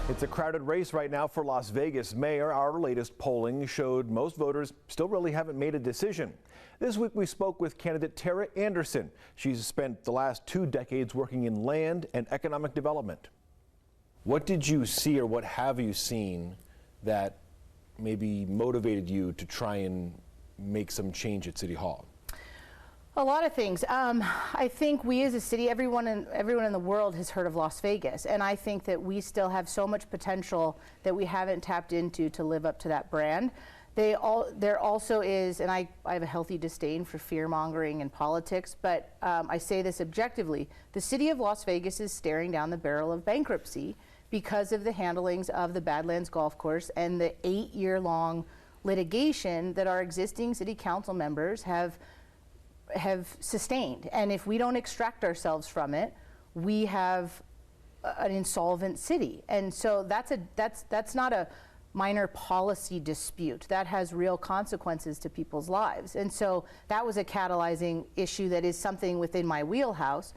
It's a crowded race right now for Las Vegas mayor. Our latest polling showed most voters still really haven't made a decision. This week we spoke with candidate Tera Anderson. She's spent the last 2 decades working in land and economic development. What did you see, or what have you seen that maybe motivated you to try and make some change at City Hall? A lot of things. I think we as a city, everyone in the world has heard of Las Vegas, and I think that we still have so much potential that we haven't tapped into to live up to that brand. There also is, and I have a healthy disdain for fear-mongering in politics, but I say this objectively, the city of Las Vegas is staring down the barrel of bankruptcy because of the handlings of the Badlands Golf Course and the 8-year-long litigation that our existing city council members have sustained. And if we don't extract ourselves from it, we have an insolvent city. And so that's not a minor policy dispute. That has real consequences to people's lives. And so that was a catalyzing issue that is something within my wheelhouse.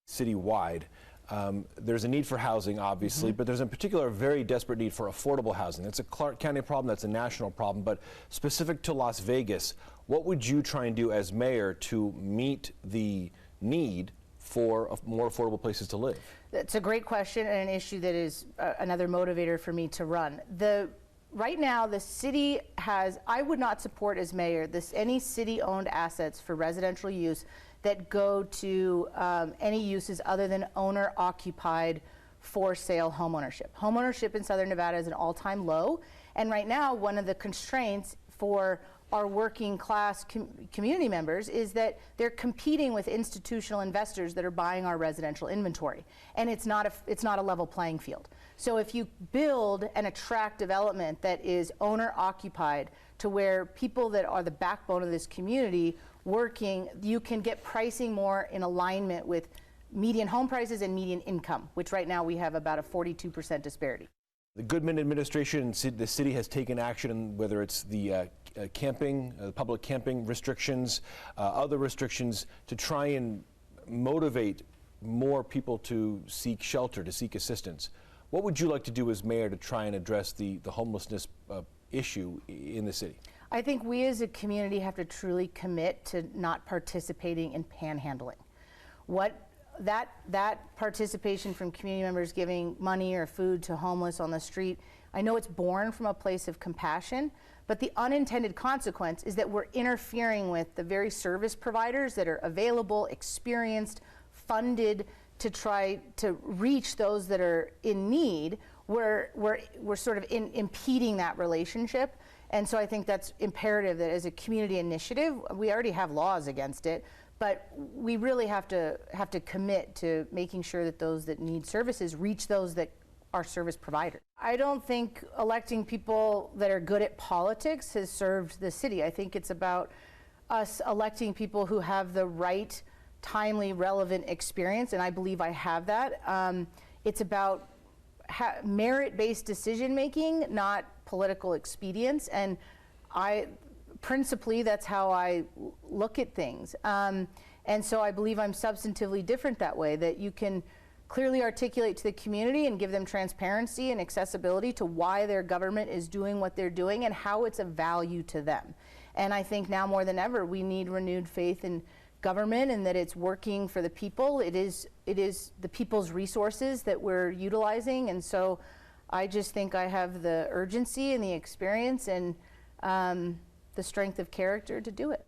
Citywide, there's a need for housing, obviously, but there's in particular a very desperate need for affordable housing. That's a Clark County problem, that's a national problem, but specific to Las Vegas, what would you try and do as mayor to meet the need for more affordable places to live? That's a great question, and an issue that is another motivator for me to run. Right now, the city has, I would not support as mayor any city-owned assets for residential use that go to any uses other than owner-occupied for-sale homeownership. Homeownership in Southern Nevada is an all-time low, and right now one of the constraints for our working class community members is that they're competing with institutional investors that are buying our residential inventory, and it's not a level playing field. So if you build and attract development that is owner-occupied to where people that are the backbone of this community working, you can get pricing more in alignment with median home prices and median income, which right now we have about a 42% disparity. The Goodman administration, the city has taken action, whether it's the public camping restrictions, other restrictions, to try and motivate more people to seek shelter, to seek assistance. What would you like to do as mayor to try and address the homelessness issue in the city? I think we as a community have to truly commit to not participating in panhandling. That participation from community members giving money or food to homeless on the street, I know it's born from a place of compassion, but the unintended consequence is that we're interfering with the very service providers that are available, experienced, funded to try to reach those that are in need. We're sort of impeding that relationship. And so I think that's imperative that as a community initiative, we already have laws against it, but we really have to commit to making sure that those that need services reach those that are service providers. I don't think electing people that are good at politics has served the city. I think it's about us electing people who have the right, timely, relevant experience, and I believe I have that. It's about merit-based decision-making, not political expedience, and principally that's how I look at things. And so I believe I'm substantively different that way, that you can clearly articulate to the community and give them transparency and accessibility to why their government is doing what they're doing and how it's of value to them. And I think now more than ever we need renewed faith in government and that it's working for the people. It is the people's resources that we're utilizing, and so I just think I have the urgency and the experience and the strength of character to do it.